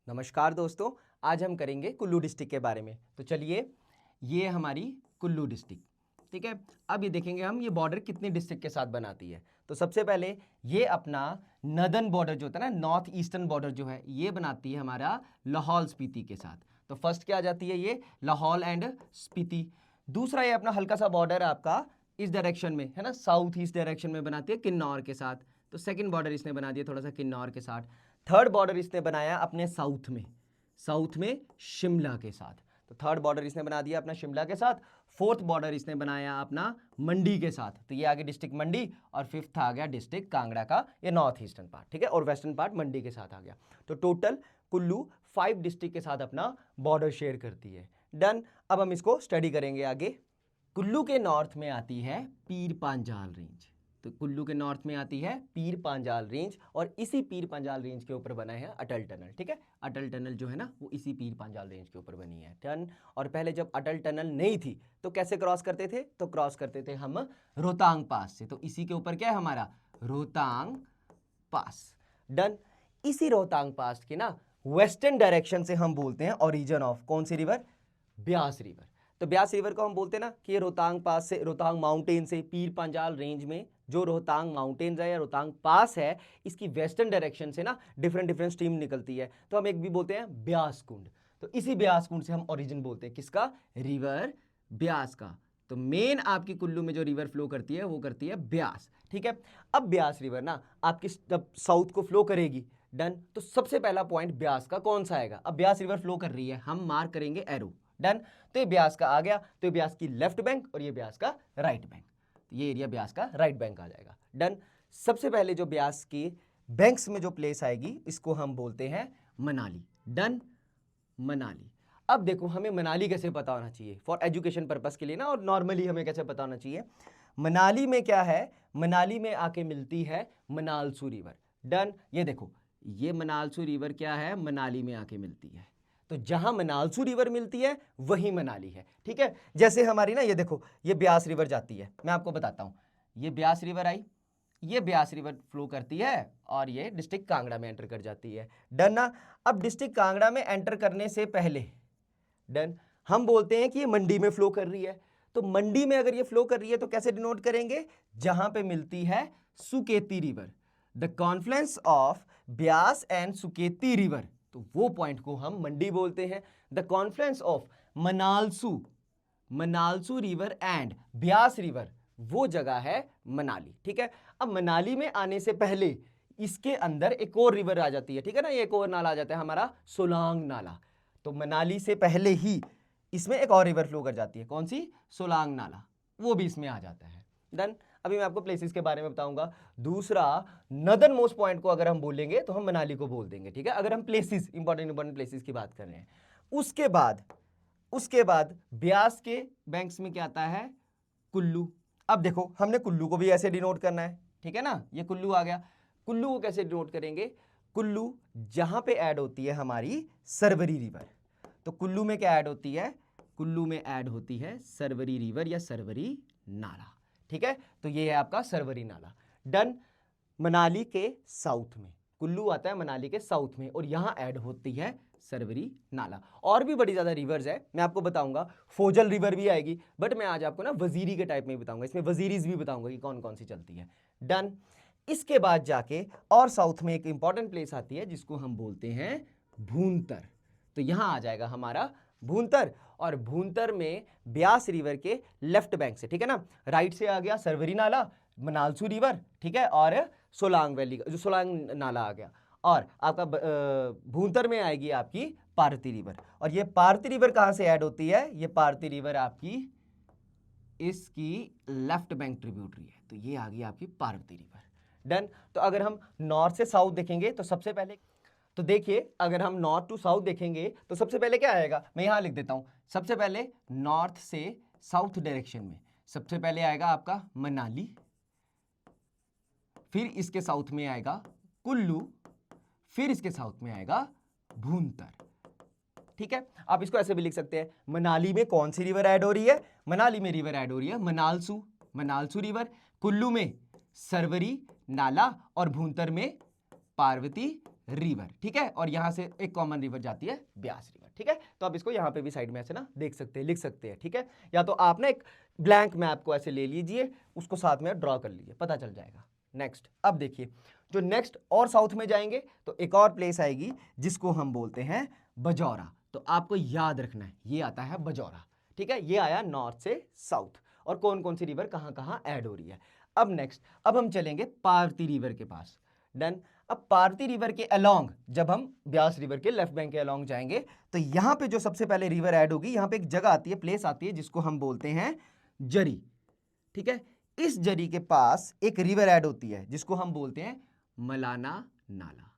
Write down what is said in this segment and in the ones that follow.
नमस्कार दोस्तों, आज हम करेंगे कुल्लू डिस्ट्रिक्ट के बारे में। तो चलिए, ये हमारी कुल्लू डिस्ट्रिक्ट, ठीक है। अब ये देखेंगे हम ये बॉर्डर कितनी डिस्ट्रिक्ट के साथ बनाती है। तो सबसे पहले ये अपना नदर्न बॉर्डर जो होता है ना, नॉर्थ ईस्टर्न बॉर्डर जो है, ये बनाती है हमारा लाहौल स्पीति के साथ। तो फर्स्ट क्या आ जाती है, ये लाहौल एंड स्पीति। दूसरा ये अपना हल्का सा बॉर्डर आपका इस डायरेक्शन में है ना, साउथ ईस्ट डायरेक्शन में बनाती है किन्नौर के साथ। तो सेकंड बॉर्डर इसने बना दिया थोड़ा सा किन्नौर के साथ। थर्ड बॉर्डर इसने बनाया अपने साउथ में शिमला के साथ। तो थर्ड बॉर्डर इसने बना दिया अपना शिमला के साथ। फोर्थ बॉर्डर इसने बनाया अपना मंडी के साथ। तो ये आ गया डिस्ट्रिक्ट मंडी। और फिफ्थ आ गया डिस्ट्रिक्ट कांगड़ा का, ये नॉर्थ ईस्टर्न पार्ट, ठीक है। और वेस्टर्न पार्ट मंडी के साथ आ गया। तो टोटल कुल्लू 5 डिस्ट्रिक्ट के साथ अपना बॉर्डर शेयर करती है। डन। अब हम इसको स्टडी करेंगे आगे। कुल्लू के नॉर्थ में आती है पीर पांजाल रेंज। तो कुल्लू के नॉर्थ में आती है पीर पांजाल रेंज, और इसी पीर पांजाल रेंज के ऊपर बना है अटल टनल, ठीक है। अटल टनल जो है ना, वो इसी पीर पांजाल रेंज के ऊपर बनी है। टन। और पहले जब अटल टनल नहीं थी तो कैसे क्रॉस करते थे, तो क्रॉस करते थे हम रोहतांग पास से। तो इसी के ऊपर क्या है हमारा, रोहतांग पास। डन। इसी रोहतांग पास के ना वेस्टर्न डायरेक्शन से हम बोलते हैं ओरिजिन ऑफ कौन सी रिवर, ब्यास रिवर। तो ब्यास रिवर को हम बोलते हैं ना कि ये रोहतांग पास से, रोहतांग माउंटेन से पीर पांजाल रेंज में जो रोहतांग माउंटेन्स है या रोहतांग पास है, इसकी वेस्टर्न डायरेक्शन से ना डिफरेंट स्ट्रीम निकलती है। तो हम एक भी बोलते हैं ब्यास कुंड। तो इसी ब्यास कुंड से हम ओरिजिन बोलते हैं किसका, रिवर ब्यास का। तो मेन आपकी कुल्लू में जो रिवर फ्लो करती है वो करती है ब्यास, ठीक है। अब ब्यास रिवर ना आपकी जब साउथ को फ्लो करेगी, डन, तो सबसे पहला पॉइंट ब्यास का कौन सा आएगा। अब ब्यास रिवर फ्लो कर रही है, हम मार्क करेंगे एरो। डन। तो ये ब्यास का आ गया, तो ये ब्यास की लेफ्ट बैंक और ये ब्यास का राइट बैंक। तो ये एरिया ब्यास का राइट बैंक आ जाएगा। डन। सबसे पहले जो ब्यास की बैंक्स में जो प्लेस आएगी, इसको हम बोलते हैं मनाली। डन। मनाली। अब देखो, हमें मनाली कैसे पता होना चाहिए फॉर एजुकेशन पर्पस के लिए ना, और नॉर्मली हमें कैसे पता होना चाहिए। मनाली में क्या है, मनाली में आके मिलती है मनालसू रिवर। डन। ये देखो, ये मनालसू रिवर क्या है, मनाली में आके मिलती है। तो जहां मनालसू रिवर मिलती है वही मनाली है, ठीक है। जैसे हमारी ना, ये देखो, ये ब्यास रिवर जाती है, मैं आपको बताता हूं। ये ब्यास रिवर आई, ये ब्यास रिवर फ्लो करती है और ये डिस्ट्रिक्ट कांगड़ा में एंटर कर जाती है। डन ना। अब डिस्ट्रिक्ट कांगड़ा में एंटर करने से पहले, डन, हम बोलते हैं कि ये मंडी में फ्लो कर रही है। तो मंडी में अगर ये फ्लो कर रही है तो कैसे डिनोट करेंगे, जहां पे मिलती है Suketi river, the confluence of Beas and Suketi river, तो वो पॉइंट को हम मंडी बोलते हैं। The confluence of Manalsu river and Beas river, वो जगह है मनाली, ठीक है। अब मनाली में आने से पहले इसके अंदर एक और रिवर आ जाती है, ठीक है ना, ये एक और नाला आ जाता है हमारा सोलांग नाला। तो मनाली से पहले ही इसमें एक और रिवर फ्लो कर जाती है, कौन सी, सोलांग नाला, वो भी इसमें आ जाता है। डन। अभी मैं आपको प्लेसेस के बारे में बताऊंगा। दूसरा, नदर्न मोस्ट पॉइंट को अगर हम बोलेंगे तो हम मनाली को बोल देंगे, ठीक है, अगर हम प्लेसेस, इंपॉर्टेंट प्लेसेस की बात कर रहे हैं। उसके बाद ब्यास के बैंक्स में क्या आता है, कुल्लू। अब देखो, हमने कुल्लू को भी ऐसे डिनोट करना है, ठीक है ना, ये कुल्लू आ गया। कुल्लू को कैसे डिनोट करेंगे, कुल्लू जहां पे ऐड होती है हमारी सरवरी रिवर। तो कुल्लू में क्या ऐड होती है, कुल्लू में ऐड होती है सरवरी रिवर या सरवरी नाला, ठीक है। तो ये है आपका सरवरी नाला। डन। मनाली के साउथ में कुल्लू आता है, मनाली के साउथ में, और यहां ऐड होती है सरवरी नाला। और भी बड़ी ज्यादा रिवर्स है, मैं आपको बताऊंगा। फोजल रिवर भी आएगी, बट मैं आज आपको ना वजीरी के टाइप में बताऊंगा, इसमें वजीरीज भी बताऊंगा कि कौन कौन सी चलती है। डन। इसके बाद जाके और साउथ में एक इंपॉर्टेंट प्लेस आती है जिसको हम बोलते हैं भूंतर। तो यहां आ जाएगा हमारा भूंतर, और भूंतर में ब्यास रिवर के लेफ्ट बैंक से, ठीक है ना, राइट से आ गया सरवरी नाला, मनालसू रिवर, ठीक है, और सोलांग वैली, जो सोलांग नाला आ गया, और आपका भूंतर में आएगी आपकी पार्वती रिवर। और ये पार्वती रिवर कहां से ऐड होती है, ये पार्वती रिवर आपकी इसकी लेफ्ट बैंक ट्रिब्यूटरी है। तो ये आ गई आपकी पार्वती रिवर। डन। तो अगर हम नॉर्थ से साउथ देखेंगे तो सबसे पहले, तो देखिए, अगर हम नॉर्थ टू साउथ देखेंगे तो सबसे पहले क्या आएगा, मैं यहां लिख देता हूं। सबसे पहले नॉर्थ से साउथ डायरेक्शन में सबसे पहले आएगा आपका मनाली, फिर इसके साउथ में आएगा कुल्लू, फिर इसके साउथ में आएगा भूंतर, ठीक है। आप इसको ऐसे भी लिख सकते हैं, मनाली में कौन सी रिवर ऐड हो रही है, मनाली में रिवर ऐड हो रही है मनालसू रिवर, कुल्लू में सरवरी नाला, और भूंतर में पार्वती रिवर, ठीक है, और यहां से एक कॉमन रिवर जाती है ब्यास रिवर, ठीक है। तो आप इसको यहां पे भी साइड में ऐसे ना देख सकते हैं, लिख सकते हैं, ठीक है। या तो आप ना एक ब्लैंक मैप को ऐसे ले लीजिए, उसको साथ में ड्रॉ कर लीजिए, पता चल जाएगा। नेक्स्ट, अब देखिए जो नेक्स्ट और साउथ में जाएंगे तो एक और प्लेस आएगी जिसको हम बोलते हैं बजौरा। तो आपको याद रखना है ये आता है बजौरा, ठीक है। ये आया नॉर्थ से साउथ, और कौन कौन सी रिवर कहां कहां ऐड हो रही है। अब नेक्स्ट, अब हम चलेंगे पार्वती रिवर के पास। डन। अब पार्वती रिवर के अलोंग जब हम ब्यास रिवर के लेफ्ट बैंक के अलोंग जाएंगे तो यहां पे जो सबसे पहले रिवर ऐड होगी, यहां पे एक जगह आती है, प्लेस आती है जिसको हम बोलते हैं जरी, ठीक है। इस जरी के पास एक रिवर ऐड होती है जिसको हम बोलते हैं मलाना नाला।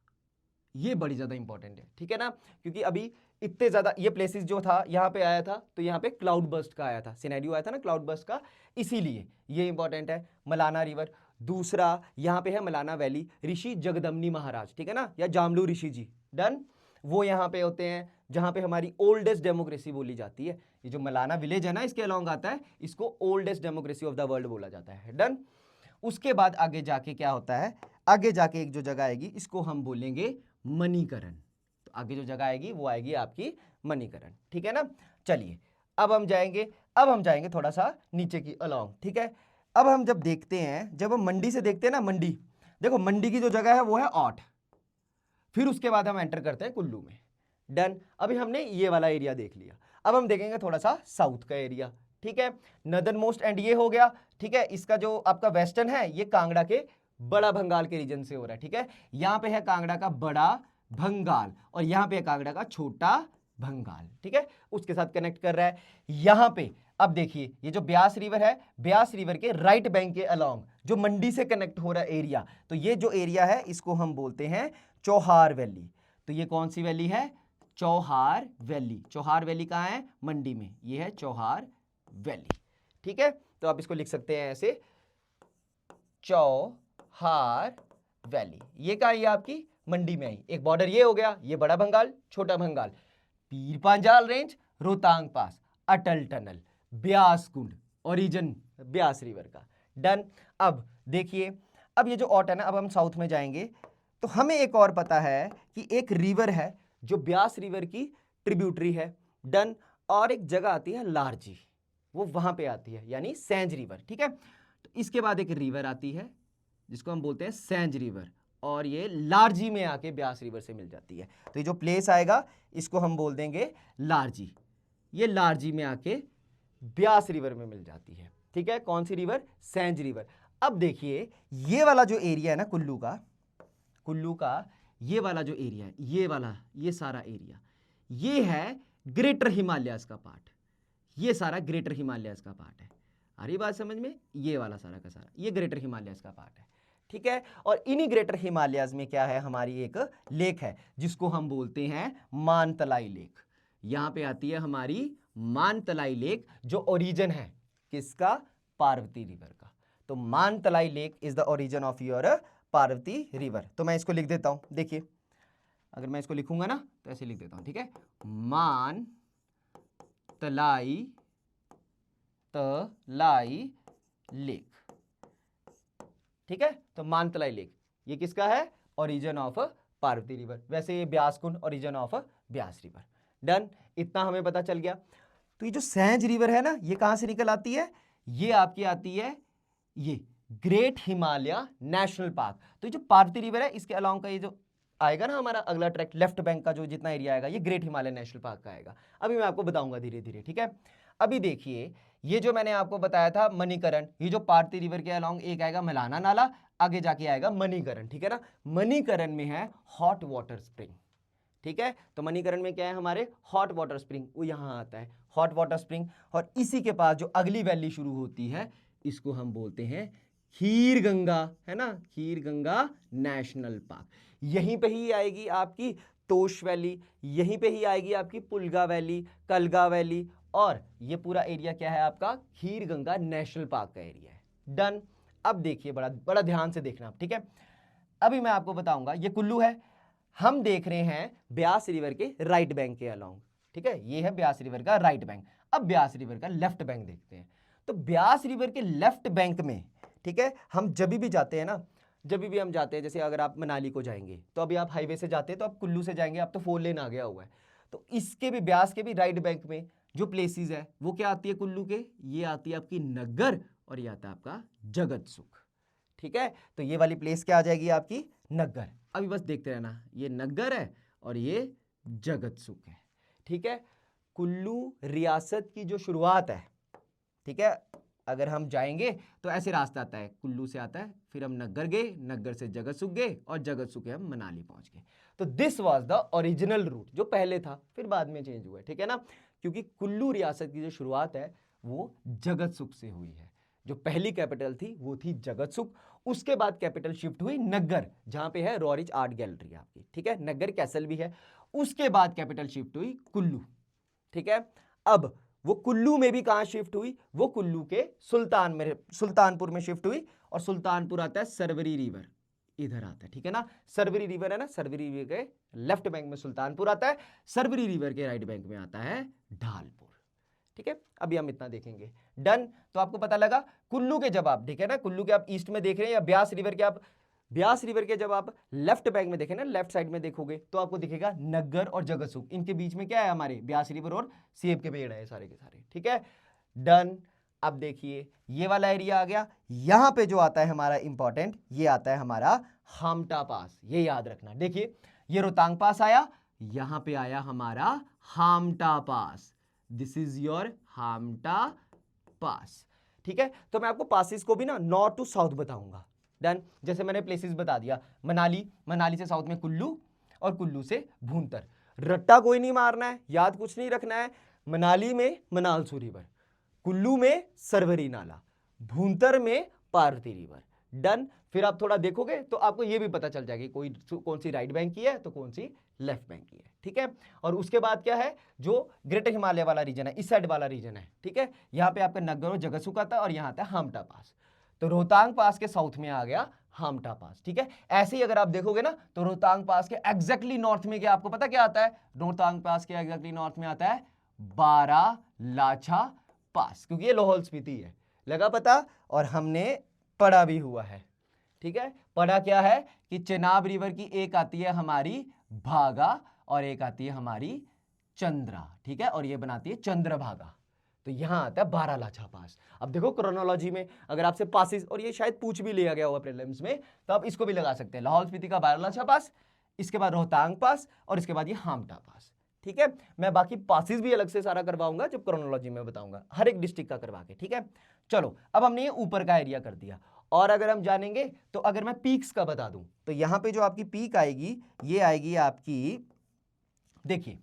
ये बड़ी ज्यादा इंपॉर्टेंट है, ठीक है ना, क्योंकि अभी इतने ज्यादा ये प्लेसेस जो था यहाँ पे आया था तो यहाँ पे क्लाउड बर्स्ट का आया था, सिनेरियो आया था ना क्लाउड बर्स्ट का, इसीलिए ये इंपॉर्टेंट है मलाना रिवर। दूसरा यहाँ पे है मलाना वैली, ऋषि जगदम्नी महाराज, ठीक है ना, या जामलू ऋषि जी, डन, वो यहाँ पे होते हैं जहाँ पे हमारी ओल्डेस्ट डेमोक्रेसी बोली जाती है। ये जो मलाना विलेज है ना इसके अलॉन्ग आता है, इसको oldest democracy of the world बोला जाता है, डन। उसके बाद आगे जाके क्या होता है, आगे जाके एक जो जगह आएगी इसको हम बोलेंगे मणिकरण। तो आगे जो जगह आएगी वो आएगी आपकी मणिकरण, ठीक है ना। चलिए अब हम जाएंगे थोड़ा सा नीचे की अलॉन्ग, ठीक है। अब हम जब देखते हैं, जब हम मंडी से देखते हैं ना, मंडी देखो, मंडी की जो जगह है वो है औट, फिर उसके बाद हम एंटर करते हैं कुल्लू में, डन। अभी हमने ये वाला एरिया देख लिया, अब हम देखेंगे थोड़ा सा साउथ का एरिया, ठीक है। नदर्न मोस्ट एंड ये हो गया, ठीक है। इसका जो आपका वेस्टर्न है ये कांगड़ा के बड़ा भंगाल के रीजन से हो रहा है, ठीक है। यहां पे है कांगड़ा का बड़ा भंगाल और यहां पे है कांगड़ा का छोटा भंगाल, ठीक है, उसके साथ कनेक्ट कर रहा है। यहां पे अब देखिए ये जो ब्यास रिवर है, ब्यास रिवर के राइट बैंक के अलोंग जो मंडी से कनेक्ट हो रहा है एरिया, तो ये जो एरिया है इसको हम बोलते हैं चौहार वैली। तो ये कौन सी वैली है, चौहार वैली। चौहार वैली कहाँ है, मंडी में, ये है चौहार वैली, ठीक है। तो आप इसको लिख सकते हैं ऐसे, चौहार वैली। ये कहाँ है, आपकी मंडी में आई। एक बॉर्डर ये हो गया, ये बड़ा भंगाल, छोटा भंगाल, पीर पांजाल रेंज, रोहतांग पास, अटल tunnel, Beas Kund, origin Beas river का, डन। अब देखिए, अब ये जो ऑट है ना, अब हम साउथ में जाएंगे तो हमें एक और पता है कि एक रिवर है जो ब्यास रिवर की ट्रिब्यूटरी है, डन। और एक जगह आती है लारजी, वो वहां पे आती है, यानी सैंज रिवर, ठीक है। तो इसके बाद एक रिवर आती है जिसको हम बोलते हैं सैंज रिवर, और ये लारजी में आके ब्यास रिवर से मिल जाती है। तो ये जो प्लेस आएगा इसको हम बोल देंगे लारजी, ये लारजी में आके ब्यास रिवर में मिल जाती है, ठीक है। कौन सी रिवर, सैंज रिवर। अब देखिए ये वाला जो एरिया है ना कुल्लू का ये वाला जो एरिया है, ये वाला, ये सारा एरिया, ये है ग्रेटर हिमालयाज का पार्ट, ये सारा ग्रेटर हिमालयाज का पार्ट है। आ रही बात समझ में, ये वाला सारा का सारा ये ग्रेटर हिमालयाज का पार्ट है, ठीक है। और इन्हीं ग्रेटर हिमालयाज में क्या है, हमारी एक लेक है जिसको हम बोलते हैं मानतलाई लेक। यहां पे आती है हमारी मानतलाई लेक, जो ओरिजिन है किसका, पार्वती रिवर का। तो Mantalai lake is the origin of your Parvati river. तो मैं इसको लिख देता हूं, देखिए अगर मैं इसको लिखूंगा ना तो ऐसे लिख देता हूं, ठीक है, मान तलाई लेक, ठीक है। तो मानतलाई लेक ये किसका है, ओरिजिन ऑफ पार्वती रिवर। वैसे ये Beas Kund origin of Beas river, done. इतना हमें पता चल गया। तो ये जो सैंज रिवर है ना, ये कहां से निकल आती है, ये आपकी आती है ये ग्रेट हिमालय नेशनल पार्क। तो ये जो पार्वती रिवर है इसके अलाउंग का ये जो आएगा ना हमारा अगला ट्रैक, लेफ्ट बैंक का जो जितना एरिया आएगा ये ग्रेट हिमालय नेशनल पार्क का आएगा। अभी मैं आपको बताऊंगा धीरे धीरे, ठीक है। अभी देखिए ये जो मैंने आपको बताया था मणिकरण, ये जो पार्वती रिवर के अलाउंग एक आएगा मलाना नाला, आगे जाके आएगा मणिकरण, ठीक है ना। मणिकरण में है हॉट वाटर स्प्रिंग, ठीक है। तो मणिकरण में क्या है, हमारे हॉट वाटर स्प्रिंग, वो यहां आता है हॉट वाटर स्प्रिंग। और इसी के पास जो अगली वैली शुरू होती है इसको हम बोलते हैं खीर गंगा, है ना, खीर गंगा नेशनल पार्क। यहीं पे ही आएगी आपकी तोश वैली, यहीं पे ही आएगी आपकी पुलगा वैली, कलगा वैली, और ये पूरा एरिया क्या है आपका, खीर गंगा नेशनल पार्क का एरिया है, डन। अब देखिए बड़ा बड़ा ध्यान से देखना, ठीक है। अभी मैं आपको बताऊंगा, ये कुल्लू है, हम देख रहे हैं ब्यास रिवर के राइट बैंक के अलोंग, ठीक है। ये है ब्यास रिवर का राइट बैंक। अब ब्यास रिवर का लेफ्ट बैंक देखते हैं। तो ब्यास रिवर के लेफ्ट बैंक में, ठीक है, हम जब भी जाते हैं ना, जब भी हम जाते हैं, जैसे अगर आप मनाली को जाएंगे तो अभी आप हाईवे से जाते हैं तो आप कुल्लू से जाएंगे, आप तो 4 लेन आ गया हुआ है, तो इसके भी ब्यास के भी राइट बैंक में जो प्लेसेस है वो क्या आती है कुल्लू के, ये आती है आपकी नग्गर और ये आता है आपका जगतसुख। ठीक है, तो ये वाली प्लेस क्या आ जाएगी आपकी नग्गर। अभी बस देखते रहना, ये नग्गर है और ये जगतसुख है। ठीक है, कुल्लू रियासत की जो शुरुआत है, ठीक है, अगर हम जाएंगे तो ऐसे रास्ता आता है, कुल्लू से आता है, फिर हम नग्गर गए, नग्गर से जगतसुख गए और जगतसुख से हम मनाली पहुंच गए। तो this was the original route जो पहले था, फिर बाद में चेंज हुआ है। ठीक है ना, क्योंकि कुल्लू रियासत की जो शुरुआत है वो जगतसुख से हुई है। जो पहली कैपिटल थी वो थी जगतसुख, उसके बाद कैपिटल शिफ्ट हुई नग्गर, जहां पे है रॉरिच आर्ट गैलरी आपकी। ठीक है, नग्गर कैसल भी है। उसके बाद कैपिटल शिफ्ट हुई कुल्लू। ठीक है, अब वो कुल्लू में भी कहां शिफ्ट हुई, वो कुल्लू के सुल्तानपुर में शिफ्ट हुई, और सुल्तानपुर आता है सरवरी रिवर, इधर आता है। ठीक है ना, सरवरी रिवर है ना, सरवरी रिवर के लेफ्ट बैंक में सुल्तानपुर आता है, सरवरी रिवर के राइट बैंक में आता है ढालपुर। ठीक है, अभी हम इतना देखेंगे। डन, तो आपको पता लगा कुल्लू के जब आप, ठीक है ना, कुल्लू के आप ईस्ट में देख रहे हैं, या ब्यास रिवर के आप, ब्यास रिवर के जब आप लेफ्ट बैंक में देखें ना, लेफ्ट साइड में देखोगे तो आपको दिखेगा नग्गर और जगतसुख, इनके बीच में क्या है हमारे ब्यास रिवर और सेब के पेड़ है सारे के सारे। ठीक है, डन। अब देखिए ये वाला एरिया आ गया, यहां पे जो आता है हमारा इंपॉर्टेंट, ये आता है हमारा हामटा पास, ये याद रखना। देखिए ये रोहतांग पास आया, यहां पे आया हमारा हामटा पास, दिस इज योर हामटा पास। ठीक है, तो मैं आपको पासिस को भी ना नॉर्थ टू साउथ बताऊंगा। डन, जैसे मैंने प्लेसेस बता दिया, मनाली, मनाली से साउथ में कुल्लू और कुल्लू से भूंतर। रट्टा कोई नहीं मारना है, याद कुछ नहीं रखना है। मनाली में मनालसू रिवर, कुल्लू में सरवरी नाला, भूंतर में पार्वती रिवर। डन, फिर आप थोड़ा देखोगे तो आपको यह भी पता चल जाएगी कोई कौन सी राइट बैंक की है तो कौन सी लेफ्ट बैंक की है। ठीक है, और उसके बाद क्या है, जो ग्रेटर हिमालय वाला रीजन है, इस साइड वाला रीजन है। ठीक है, यहां पे आपका नग्गर और जगतसुख आता है और यहां आता है हामटा पास। तो रोहतांग पास के साउथ में आ गया हामटा पास। ठीक है, ऐसे ही अगर आप देखोगे ना तो रोहतांग पास के एग्जैक्टली नॉर्थ में क्या आपको पता क्या आता है, रोहतांग पास के एग्जैक्टली नॉर्थ में आता है बारालाछा पास, क्योंकि ये लाहौल स्पीति है, लगा पता, और हमने पढ़ा भी हुआ है। ठीक है, पढ़ा क्या है कि चेनाब रिवर की एक आती है हमारी भागा और एक आती है हमारी चंद्रा। ठीक है, और ये बनाती है चंद्रभागा। तो यहां आता है बारालाछा पास। अब देखो क्रोनोलॉजी में अगर आपसे पासिस, और ये शायद पूछ भी लिया गया हुआ प्रीलिम्स में, तो आप इसको भी लगा सकते हैं, लाहौल स्पीति का बारालाछा पास, इसके बाद रोहतांग पास और इसके बाद ये हामटा पास। ठीक है, मैं बाकी पासिस भी अलग से सारा करवाऊंगा जब क्रोनोलॉजी में बताऊंगा, हर एक डिस्ट्रिक्ट का करवा के। ठीक है, चलो अब हमने ये ऊपर का एरिया कर दिया, और अगर हम जानेंगे तो अगर मैं पीक्स का बता दूं तो यहां पे जो आपकी पीक आएगी, ये आएगी आपकी, देखिए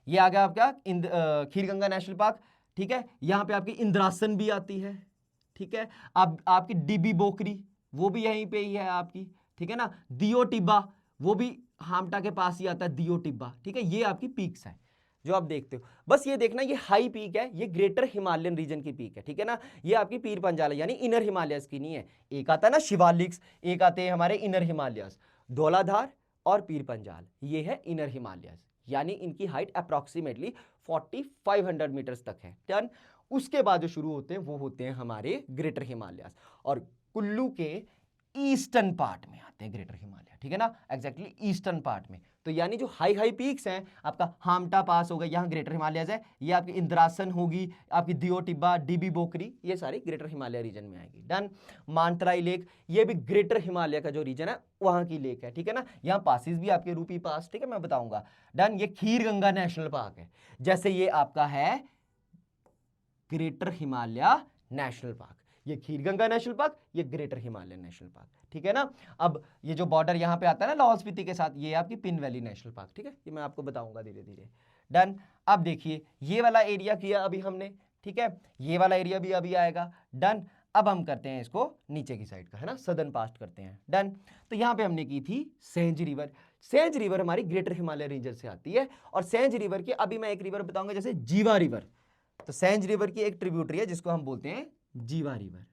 ये आ गया आपका खीरगंगा नेशनल पार्क। ठीक है, यहां पे आपकी इंद्रासन भी आती है। ठीक है, अब आपकी डीबी बोकरी वो भी यहीं पे ही है आपकी। ठीक है ना, दियो टिब्बा वो भी हामटा के पास ही आता है, दियो टिब्बा। ठीक है, ये आपकी पीक्स है जो आप देखते हो। बस ये देखना, ये हाई पीक है, ये ग्रेटर हिमालयन रीजन की पीक है। ठीक है ना, ये आपकी पीर पंजाल यानी इनर हिमालयस की नहीं है। एक आता है ना शिवालिक्स, एक आते हैं हमारे इनर हिमालयस, धौलाधार और पीर पंजाल, ये है इनर हिमालयस, यानी इनकी हाइट अप्रॉक्सीमेटली 4500 मीटर्स तक है। टन, उसके बाद जो शुरू होते हैं वो होते हैं हमारे ग्रेटर हिमालयस, और कुल्लू के ईस्टर्न पार्ट में आते हैं ग्रेटर हिमालय। ठीक है ना, एग्जैक्टली ईस्टर्न पार्ट में। तो यानी जो हाई हाई पीक्स हैं, आपका हामटा पास होगा, यहाँ ग्रेटर हिमालयस है, ये आपकी इंद्रासन होगी, आपकी दियो टिब्बा, डीबी बोकरी, ये सारी ग्रेटर हिमालय रीजन में आएगी। डन, मानतराई लेक, ये भी ग्रेटर हिमालय का जो रीजन है वहां की लेक है। ठीक है ना, यहाँ पासिस भी आपके रूपी पास, ठीक है, मैं बताऊंगा। डन, ये खीरगंगा नेशनल पार्क है, जैसे ये आपका है ग्रेटर हिमालय नेशनल पार्क, ये खीरगंगा नेशनल पार्क, ये ग्रेटर हिमालय नेशनल पार्क। ठीक है ना, अब ये जो बॉर्डर यहां पे आता है ना लाहौल स्पीति के साथ, ये आपकी पिन वैली नेशनल पार्क। ठीक है, ये मैं आपको बताऊंगा धीरे धीरे। डन, अब देखिए ये वाला एरिया किया अभी हमने। ठीक है, ये वाला एरिया भी अभी आएगा। डन, अब हम करते हैं इसको नीचे की साइड का, है ना, सदर्न पास्ट करते हैं। डन, तो यहां पे हमने की थी सेंज रिवर। सेंज रिवर हमारी ग्रेटर हिमालय रीजन से आती है, और सेंज रिवर की अभी मैं एक रिवर बताऊंगा जैसे जीवा रिवर। तो सेंज रिवर की एक ट्रिब्यूटरी है जिसको हम बोलते हैं जीवा रिवर,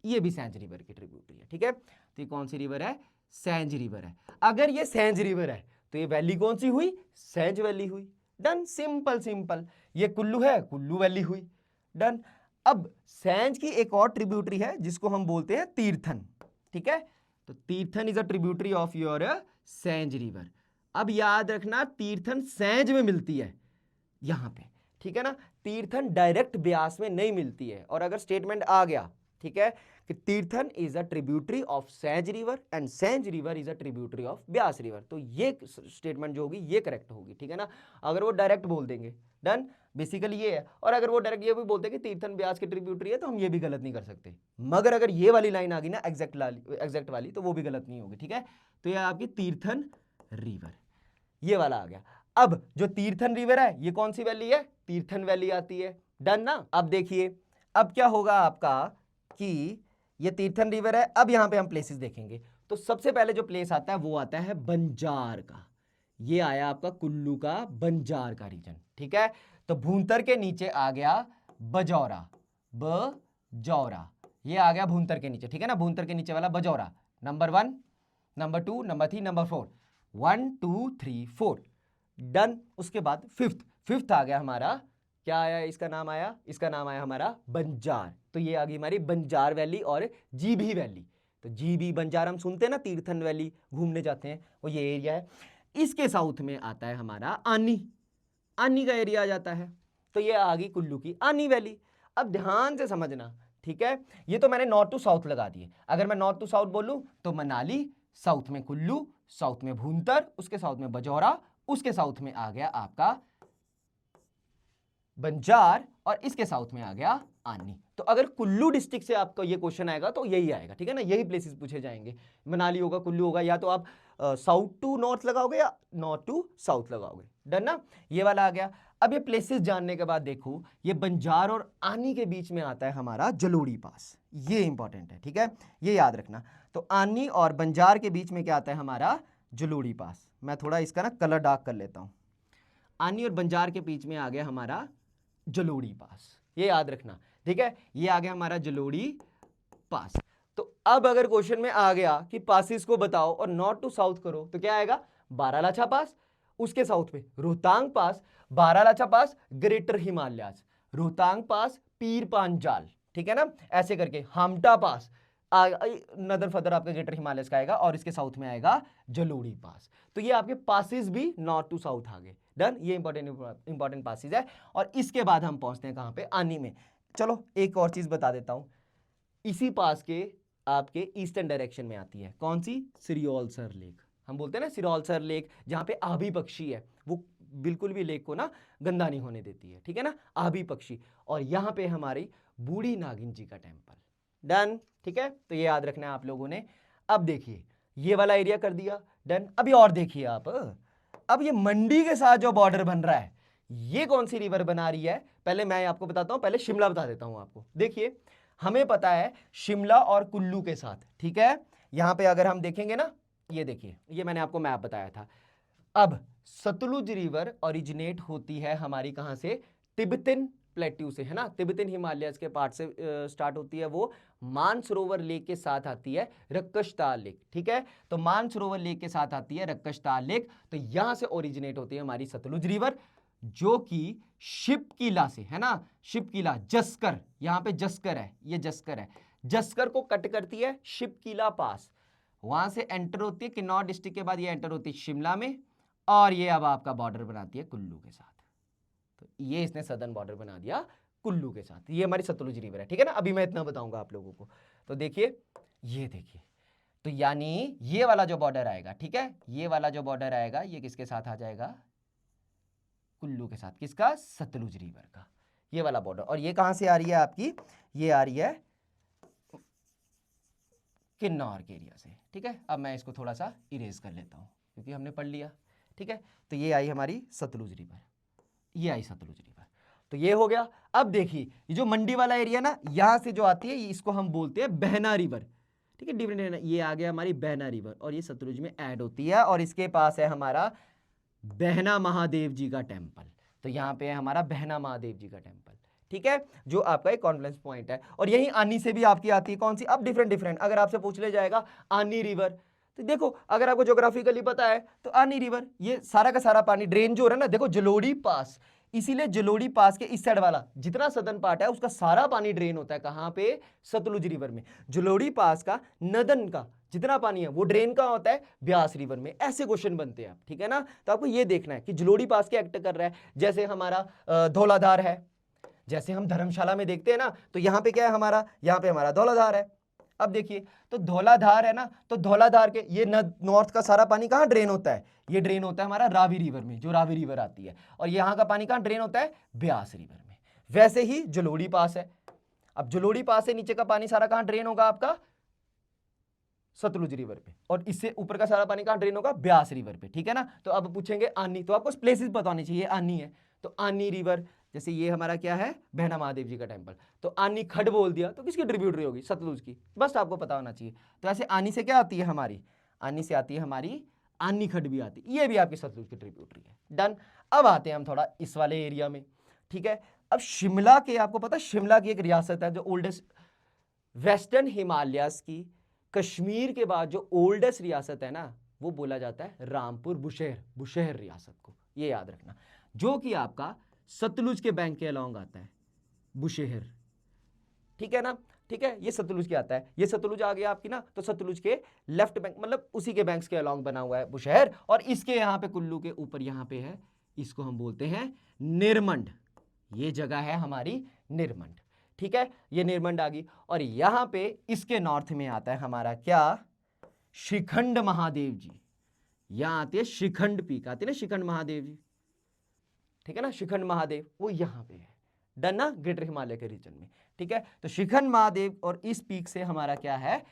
ये भी सेंज रिवर की ट्रिब्यूटरी है। ठीक है, तो ये कौन सी रिवर है, सेंज रिवर है। अगर ये सेंज रिवर है तो ये वैली कौन सी हुई, सेंज वैली हुई। Done, simple simple. ये कुल्लू है, कुल्लू वैली हुई। डन, अब सेंज की एक और ट्रिब्यूटरी है जिसको हम बोलते हैं तीर्थन। ठीक है, तो Tirthan is a tributary of your Sainz river. अब याद रखना तीर्थन सेंज में मिलती है यहां पे, ठीक है ना, तीर्थन डायरेक्ट ब्यास में नहीं मिलती है। और अगर स्टेटमेंट आ गया, ठीक है, कि Tirthan is a tributary of Sainz river and Sainz river is a tributary of Beas river, तो ये स्टेटमेंट जो होगी ये करेक्ट होगी, ठीक है ना। अगर वो डायरेक्ट बोल देंगे, डन, बेसिकली ये है। और अगर वो डायरेक्ट ये भी बोलते हैं कि तीर्थन ब्यास की ट्रिब्यूटरी है, तो हम ये भी गलत नहीं कर सकते। मगर अगर ये वाली लाइन आ गई ना एग्जैक्ट वाली, तो वो भी गलत नहीं होगी, ठीक है। तो ये आपकी तीर्थन रिवर, ये वाला आ गया। अब जो तीर्थन रिवर है ये कौन सी वैली है, तीर्थन वैली आती है, डन ना। अब देखिए अब क्या होगा आपका कि ये तीर्थन रिवर है। अब यहां पे हम प्लेसेस देखेंगे, तो सबसे पहले जो प्लेस आता है वो आता है बंजार का। ये आया आपका कुल्लू का बंजार का रीजन, ठीक है। तो भूंतर के नीचे आ गया बजौरा, बजौरा, ये आ गया भूंतर के नीचे, ठीक है ना, भूंतर के नीचे वाला Bajaura. Number 1, number 2, number 3, number 4, 1 2 3 4, done. उसके बाद फिफ्थ आ गया हमारा, क्या आया इसका नाम आया, इसका नाम आया हमारा बंजार। तो ये आ गई हमारी बंजार वैली और जीभी वैली। तो जीभी बंजार हम सुनते हैं ना, तीर्थन वैली घूमने जाते हैं, वो ये एरिया है। इसके साउथ में आता है हमारा आनी, आनी का एरिया आ जाता है। तो ये आ गई कुल्लू की आनी वैली। अब ध्यान से समझना, ठीक है, ये तो मैंने नॉर्थ टू साउथ लगा दिए। अगर मैं नॉर्थ टू साउथ बोलूं तो मनाली, साउथ में कुल्लू, साउथ में भूंतर, उसके साउथ में बजौरा, उसके साउथ में आ गया आपका बंजार, और इसके साउथ में आ गया आनी। तो अगर कुल्लू डिस्ट्रिक्ट से आपको ये क्वेश्चन आएगा तो यही आएगा, ठीक है ना, यही प्लेसेस पूछे जाएंगे। मनाली होगा, कुल्लू होगा, या तो आप साउथ टू नॉर्थ लगाओगे या नॉर्थ टू साउथ लगाओगे, डन ना, ये वाला आ गया। अब ये प्लेसेस जानने के बाद देखो, ये बंजार और आनी के बीच में आता है हमारा जलोड़ी पास, ये इंपॉर्टेंट है, ठीक है, ये याद रखना। तो आनी और बंजार के बीच में क्या आता है हमारा जलोड़ी पास। मैं थोड़ा इसका ना कलर डार्क कर लेता हूं। आनी और बंजार के बीच में आ गया हमारा जलोड़ी पास, ये याद रखना, ठीक है, ये आ गया हमारा जलोड़ी पास। तो अब अगर क्वेश्चन में आ गया कि पासिस को बताओ और नॉर्थ टू साउथ करो, तो क्या आएगा, बारालाचा पास, उसके साउथ में रोहतांग पास, बारालाचा पास ग्रेटर हिमालयाज, रोहतांग पास पीर पांजाल, ठीक है ना, ऐसे करके हामटा पास नदर फदर आपका ग्रेटर हिमालयस का आएगा, और इसके साउथ में आएगा जलोड़ी पास। तो ये आपके पासिस भी नॉर्थ टू साउथ आ गए, डन, ये इंपॉर्टेंट पासिस है। और इसके बाद हम पहुंचते हैं कहां पे, आनी में। चलो एक और चीज बता देता हूं, इसी पास के आपके ईस्टर्न डायरेक्शन में आती है, कौन सी, सिरियोलसर लेक। हम बोलते हैं ना सिरियोलसर लेक, जहां पे आभी पक्षी है, वो बिल्कुल भी लेक को ना गंदा नहीं होने देती है, ठीक है ना, आभी पक्षी। और यहां पे हमारी बूढ़ी नागिन जी का टेम्पल, डन, ठीक है। तो ये याद रखना है आप लोगों ने। अब देखिए ये वाला एरिया कर दिया, डन। अभी और देखिए आप, अब ये मंडी के साथ जो बॉर्डर बन रहा है, ये कौन सी रिवर बना रही है, पहले मैं आपको बताता हूं, पहले शिमला बता देता हूं आपको। देखिए हमें पता है शिमला और कुल्लू के साथ, ठीक है, यहां पे अगर हम देखेंगे ना, ये देखिए, ये मैंने आपको मैप बताया था। अब सतलुज रिवर ओरिजिनेट होती है हमारी कहां से, तिब्बतन प्लेट्यू से, है ना, तिब्बतन हिमालयस के पार्ट से स्टार्ट होती है, वो मानसरोवर लेक के साथ आती है रक्कशताल लेक, ठीक है। तो मानसरोवर लेक के साथ आती है रक्कशताल लेक, तो यहां से ओरिजिनेट होती है हमारी सतलुज रिवर, जो कि शिपकिला से, है ना, शिपकिला, जस्कर, यहां पे जस्कर है, ये जस्कर है, जस्कर को कट करती है शिपकिला पास, वहां से एंटर होती है किन्नौर डिस्ट्रिक्ट के बाद ये एंटर होती है शिमला में, और ये अब आपका बॉर्डर बनाती है कुल्लू के साथ। तो ये इसने सदर्न बॉर्डर बना दिया कुल्लू के साथ, ये हमारी सतलुज रिवर है, ठीक है ना। अभी मैं इतना बताऊंगा आप लोगों को। तो देखिए, ये देखिए, तो यानी ये वाला जो बॉर्डर आएगा, ठीक है, ये वाला जो बॉर्डर आएगा, ये किसके साथ आ जाएगा, कुल्लू के साथ, किसका, सतलुज रिवर का, ये वाला बॉर्डर। और ये कहां से आ रही है आपकी, ये आ रही है किन्नौर के एरिया से, ठीक है। अब मैं इसको थोड़ा सा इरेज कर लेता हूं क्योंकि हमने पढ़ लिया, ठीक है। तो ये आई हमारी सतलुज रिवर, ये आई सतलुज रिवर, तो ये हो गया। अब देखिए ये जो मंडी वाला एरिया ना, यहां से जो आती है, इसको हम बोलते हैं बहना रिवर, ठीक है, डिफरेंट, ये आ गया हमारी बहना रिवर, और ये सतलुज में ऐड होती है, और इसके पास है हमारा बहना महादेव जी का टेम्पल। तो यहां पे है हमारा बहना महादेव जी का टेम्पल, ठीक है, जो आपका एक कॉन्फ्लुएंस पॉइंट है। और यही आनी से भी आपकी आती है, कौन सी, अब डिफरेंट, अगर आपसे पूछ ले जाएगा आनी रिवर, तो देखो अगर आपको ज्योग्राफिकली पता है तो आनी रिवर, ये सारा का सारा पानी ड्रेन जो हो रहा है ना, देखो जलोड़ी पास, इसीलिए जलोड़ी पास के इस साइड वाला जितना सदर्न पार्ट है उसका सारा पानी ड्रेन होता है कहां पे, सतलुज रिवर में। जलोड़ी पास का नदन का जितना पानी है वो ड्रेन कहां होता है, ब्यास रिवर में। ऐसे क्वेश्चन बनते हैं, ठीक है ना। तो आपको ये देखना है कि जलोड़ी पास के एक्ट कर रहा है, जैसे हमारा धौलाधार है, जैसे हम धर्मशाला में देखते हैं ना, तो यहां पे क्या है हमारा, यहां पे हमारा धौलाधार है। अब देखिए तो धौलाधार है ना, तो धौलाधार के ये नॉर्थ का सारा पानी कहां ड्रेन होता है, ये ड्रेन होता है हमारा रावी रिवर में, जो रावी रिवर आती है, और यहां का पानी कहां ड्रेन होता है, ब्यास रिवर में। वैसे ही जलोड़ी पास है, अब जलोड़ी पास से नीचे का पानी सारा कहां ड्रेन होगा आपका, सतलुज रिवर पे, और इससे ऊपर का सारा पानी कहां ड्रेन होगा, ब्यास रिवर पे, ठीक है ना। तो अब पूछेंगे आनी, तो आपको प्लेसेस बताने चाहिए, आनी है तो आनी रिवर, जैसे ये हमारा क्या है, बहना महादेव जी का टेंपल, तो आनी खड बोल दिया तो किसकी ट्रिब्यूटरी होगी, सतलुज की, बस आपको पता होना चाहिए। तो ऐसे आनी से क्या आती है हमारी, आनी से आती है हमारी आनी खड भी आती है, ये भी आपकी सतलुज की ट्रिब्यूटरी है। डन। अब आते हैं हम थोड़ा इस वाले एरिया में, ठीक है। अब शिमला के, आपको पता है शिमला की एक रियासत है जो ओल्डेस्ट, वेस्टर्न हिमालयास की कश्मीर के बाद जो ओल्डेस्ट रियासत है ना, वो बोला जाता है रामपुर बुशहर, बुशहर रियासत को, ये याद रखना, जो कि आपका सतलुज के बैंक के अलॉन्ग आता है, बुशहर, ठीक है ना। ठीक है, ये सतलुज के आता है, ये सतलुज आ गया आपकी ना, तो सतलुज के लेफ्ट बैंक, मतलब उसी के बैंक्स के अलॉन्ग बना हुआ है बुशहर, और इसके यहाँ पे कुल्लू के ऊपर यहाँ पे है, इसको हम बोलते हैं निरमंड, ये जगह है हमारी निरमंड, ठीक है, ये निरमंड आ गई। और यहां पे इसके नॉर्थ में आता है हमारा क्या, श्रीखंड महादेव जी, यहां आती है श्रीखंड पीक आती है ना, श्रीखंड महादेव जी, ठीक है ना, श्रीखंड महादेव वो यहां पे है। डन ना, ग्रेटर हिमालय के रीजन में, ठीक है। तो श्रीखंड महादेव और इस पीक से हमारा क्या है,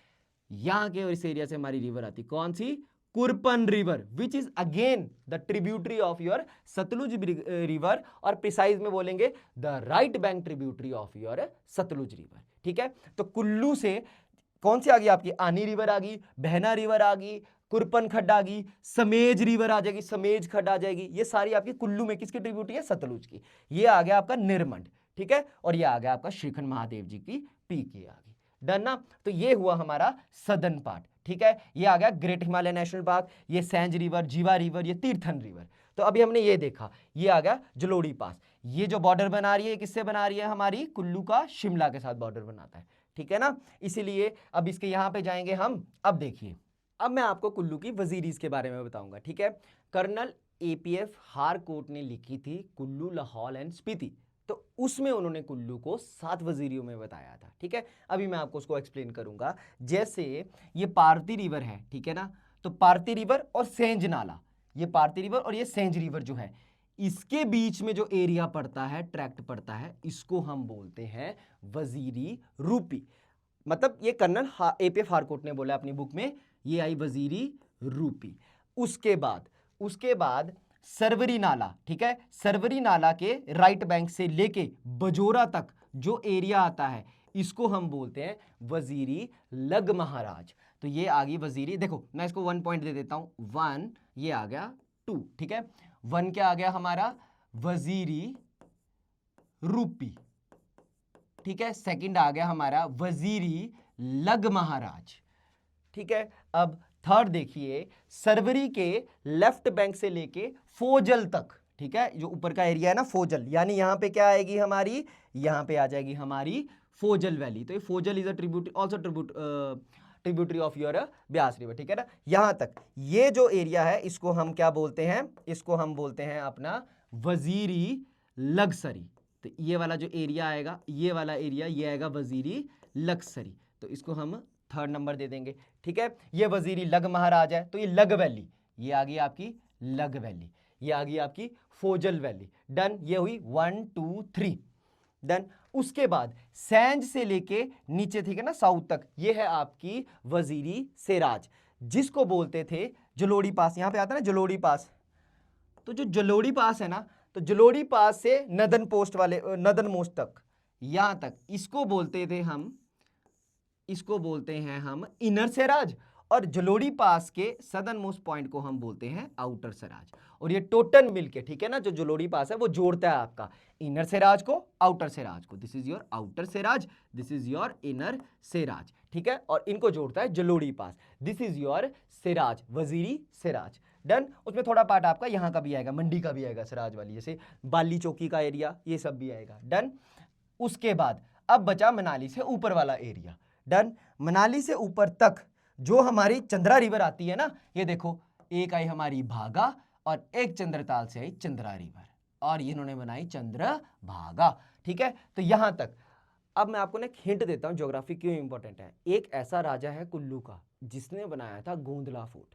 यहां के और इस एरिया से हमारी रिवर आती, कौन सी, Kurpan river, which is again the tributary of your Sutlej river, और प्रिसाइज में बोलेंगे the right bank tributary of your Sutlej river, ठीक है। तो कुल्लू से कौन सी आ गई आपकी, आनी रिवर आ गई, बहना रिवर आ गई, कुरपन खड्ड आ गई, समेज रिवर आ जाएगी, समेज खड्ड आ जाएगी, ये सारी आपकी कुल्लू में किसकी ट्रिब्यूटरी है, सतलुज की। ये आ गया आपका निरमंड, ठीक है, और ये आ गया आपका श्रीखंड महादेव जी की पीक, ये आ गई। डन ना। तो ये हुआ हमारा सदर्न पार्ट, ठीक है। ये आ गया ग्रेट हिमालय नेशनल पार्क, ये सैंज रिवर, जीवा रिवर, ये तीर्थन रिवर। तो अभी हमने ये देखा, ये आ गया जलोड़ी पास, ये जो बॉर्डर बना रही है किससे बना रही है, हमारी कुल्लू का शिमला के साथ बॉर्डर बनाता है, ठीक है ना। इसीलिए अब इसके यहां पे जाएंगे हम। अब देखिए, अब मैं आपको कुल्लू की वजीरीज के बारे में बताऊंगा, ठीक है। कर्नल एपीएफ हारकोट ने लिखी थी कुल्लू, लाहौल एंड स्पीति, तो उसमें उन्होंने कुल्लू को 7 वजीरियों में बताया था, ठीक है। अभी मैं आपको उसको एक्सप्लेन करूंगा। जैसे ये पारती रिवर है, ठीक है ना, तो पारती रिवर और सेंज नाला, ये पारती रिवर और ये सेंज रिवर जो है, इसके बीच में जो एरिया पड़ता है, ट्रैक्ट पड़ता है, इसको हम बोलते हैं वजीरी रूपी। मतलब ये कर्नल एपीएफ हारकोट ने बोला अपनी बुक में, ये आई वजीरी रूपी। उसके बाद सरवरी नाला, ठीक है, सरवरी नाला के राइट बैंक से लेके बजोरा तक जो एरिया आता है, इसको हम बोलते हैं वजीरी लग महाराज। तो ये आ गई वजीरी, देखो मैं इसको 1 पॉइंट दे देता हूं, 1 ये आ गया, 2, ठीक है। 1 क्या आ गया हमारा, वजीरी रूपी, ठीक है। सेकंड आ गया हमारा वजीरी लग महाराज, ठीक है। अब थर्ड देखिए, सरवरी के लेफ्ट बैंक से लेके फोजल तक, ठीक है, जो ऊपर का एरिया है ना फोजल, यानी यहां पे क्या आएगी हमारी, यहां पे आ जाएगी हमारी फोजल वैली। तो ये fossil is a tributary, also tributary of your Beas river, ठीक है ना। यहां तक ये जो एरिया है इसको हम क्या बोलते हैं, इसको हम बोलते हैं अपना वजीरी लग्सरी। तो ये वाला जो एरिया आएगा, ये वाला एरिया ये आएगा वजीरी लग्सरी, तो इसको हम 3rd नंबर दे देंगे, ठीक है। ये वजीरी लग महाराज है, तो ये लग वैली, ये आ गई आपकी लग वैली, ये आ गई आपकी फोजल वैली। डन, ये हुई 1 2 3। डन। उसके बाद सैंज से लेके नीचे, ठीक है ना, साउथ तक, ये है आपकी वजीरी सेराज, जिसको बोलते थे जलोड़ी पास। यहां पे आता है ना जलोड़ी पास, तो जो जलोड़ी पास है ना, तो जलोड़ी पास से नदन पोस्ट वाले, नदन मोस्ट तक, यहां तक, इसको बोलते थे हम, इसको बोलते हैं हम इनर सेराज, और जलोड़ी पास के सदर्न मोस्ट पॉइंट को हम बोलते हैं आउटर सेराज। और ये टोटल मिलके, ठीक है ना, जो जलोड़ी पास है वो जोड़ता है आपका इनर सेराज को आउटर सेराज को। This is your outer Seraj, this is your inner Seraj, ठीक है, और इनको जोड़ता है Jalori pass. This is your Seraj, Waziri Seraj. Done. उसमें थोड़ा पार्ट आपका यहाँ का भी आएगा, मंडी का भी आएगा, सराज वाली जैसे बाली चौकी का एरिया, ये सब भी आएगा। डन। उसके बाद अब बचा मनाली से ऊपर वाला एरिया। डन। मनाली से ऊपर तक जो हमारी चंद्रा रिवर आती है ना, ये देखो एक आई हमारी भागा और एक चंद्रताल से आई चंद्रा रिवर और ये इन्होंने बनाई चंद्रभागा। ठीक है, तो यहां तक। अब मैं आपको ना एक हिंट देता हूं ज्योग्राफी क्यों इंपॉर्टेंट है। एक ऐसा राजा है कुल्लू का जिसने बनाया था गोंदला फोर्ट,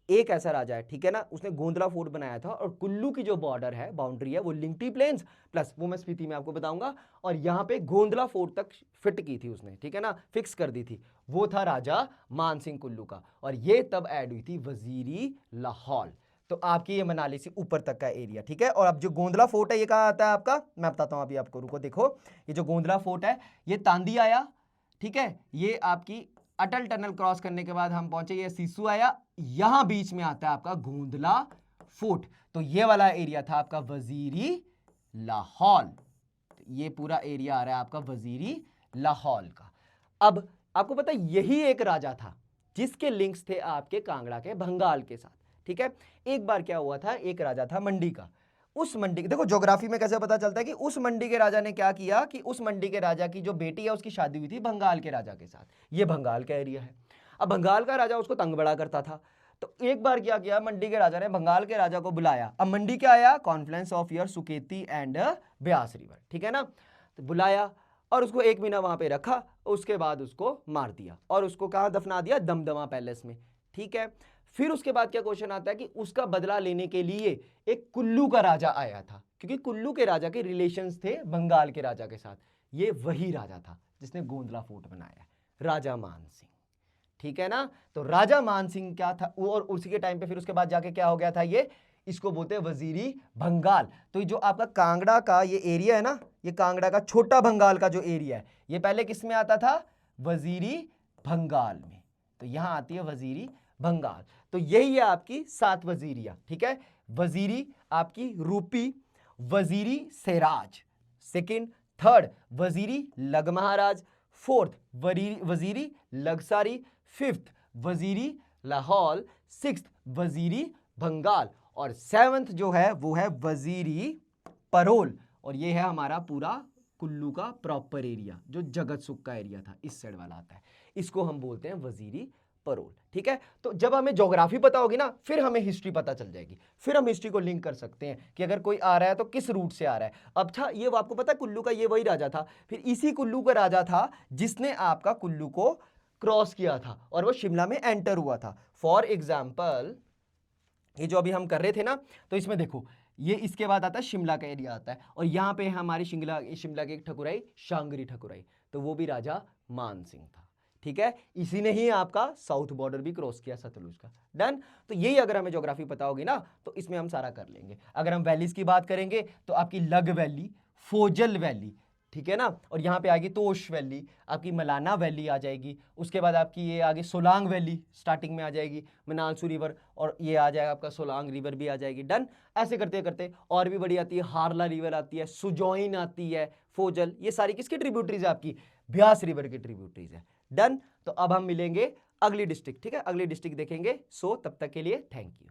एक ऐसा राजा है, ठीक है ना, उसने गोंदला फोर्ट बनाया था और कुल्लू की जो बॉर्डर है, बाउंड्री है, वो लिंगटी प्लेन्स प्लस वो मैं स्पीति में आपको बताऊंगा, और यहां पे गोंदला फोर्ट तक फिट की थी उसने, ठीक है ना, फिक्स कर दी थी। वो था राजा मानसिंह कुल्लू का और ये तब ऐड हुई थी वजीरी लाहौल। तो आपकी ये मनाली से ऊपर तक का एरिया, ठीक है। और अब जो गोंदला फोर्ट है ये कहाँ आता है आपका, मैं बताता हूं अभी आपको, रुको देखो। ये जो गोंदला फोर्ट है ये तांदी आया, ठीक है, ये आपकी अटल टनल क्रॉस करने के बाद हम पहुंचे, ये सिसु आया, यहां बीच में आता है आपका गोंदला फोर्ट। तो ये वाला एरिया था आपका वजीरी लाहौल, ये पूरा एरिया आ रहा है आपका वजीरी लाहौल का। अब आपको पता है यही एक राजा था जिसके लिंक्स थे आपके कांगड़ा के भंगाल के साथ, ठीक है। एक बार क्या हुआ था, एक राजा था मंडी का, उस मंडी, देखो ज्योग्राफी में कैसे पता चलता है कि उस मंडी के राजा ने क्या किया कि उस मंडी के राजा की जो बेटी है उसकी शादी हुई थी बंगाल के राजा के साथ। ये बंगाल का एरिया है। अब बंगाल का राजा उसको तंग बड़ा करता था, तो एक बार क्या किया, मंडी के राजा ने बंगाल के राजा को बुलाया। अब मंडी क्या आया, Confluence of your Suketi and Beas river, ठीक है ना, तो बुलाया और उसको 1 महीना वहां पे रखा, उसके बाद उसको मार दिया और उसको कहां दफना दिया, दमदमा पैलेस में, ठीक है। फिर उसके बाद क्या क्वेश्चन आता है कि उसका बदला लेने के लिए एक कुल्लू का राजा आया था, क्योंकि कुल्लू के राजा के रिलेशंस थे बंगाल के राजा के साथ। ये वही राजा था जिसने गोंदला फोर्ट बनाया, राजा मान सिंह, ठीक है ना। तो राजा मान सिंह क्या था, और उसी के टाइम पे फिर उसके बाद जाके क्या हो गया था, ये इसको बोलते हैं वजीरी भंगाल। तो जो आपका कांगड़ा का ये एरिया है ना, ये कांगड़ा का छोटा भंगाल का जो एरिया है, ये पहले किस में आता था, वजीरी भंगाल में। तो यहां आती है वजीरी भंगाल। तो यही है आपकी 7 वजीरिया, ठीक है। वजीरी आपकी रूपी, Waziri Seraj second, third Waziri Lag Maharaj, fourth Waziri Lagsari, fifth Waziri Lahaul, sixth Waziri Bhangal और 7th जो है वो है वजीरी परोल। और ये है हमारा पूरा कुल्लू का प्रॉपर एरिया जो जगत सुख का एरिया था, इस साइड वाला आता है, इसको हम बोलते हैं वजीरी परोल, ठीक है। तो जब हमें ज्योग्राफी पता होगी ना, फिर हमें हिस्ट्री पता चल जाएगी, फिर हम हिस्ट्री को लिंक कर सकते हैं कि अगर कोई आ रहा है तो किस रूट से आ रहा है। अब था ये आपको पता है कुल्लू का ये वही राजा था, फिर इसी कुल्लू का राजा था जिसने आपका कुल्लू को क्रॉस किया था और वो शिमला में एंटर हुआ था। फॉर एग्जाम्पल ये जो अभी हम कर रहे थे ना, तो इसमें देखो ये इसके बाद आता है शिमला का एरिया आता है और यहाँ पे हमारी शिमला की एक ठकुराई शांगरी ठकुराई, तो वो भी राजा मान सिंह था, ठीक है। इसी ने ही आपका साउथ बॉर्डर भी क्रॉस किया सतलुज का। डन। तो यही अगर हमें ज्योग्राफी पता होगी ना तो इसमें हम सारा कर लेंगे। अगर हम वैलीज की बात करेंगे तो आपकी लग वैली, फोजल वैली, ठीक है ना, और यहाँ पे आएगी तोश वैली, आपकी मलाना वैली आ जाएगी, उसके बाद आपकी ये आगे सोलांग वैली स्टार्टिंग में आ जाएगी, मनालसू रिवर, और ये आ जाएगा आपका सोलांग रिवर भी आ जाएगी। डन। ऐसे करते करते और भी बड़ी आती है, हारला रिवर आती है, सुजॉइन आती है, फोजल, ये सारी किसकी ट्रिब्यूटरीज है, आपकी ब्यास रिवर की ट्रिब्यूटरीज है। डन। तो अब हम मिलेंगे अगली डिस्ट्रिक्ट, ठीक है, अगली डिस्ट्रिक्ट देखेंगे। सो तब तक के लिए थैंक यू।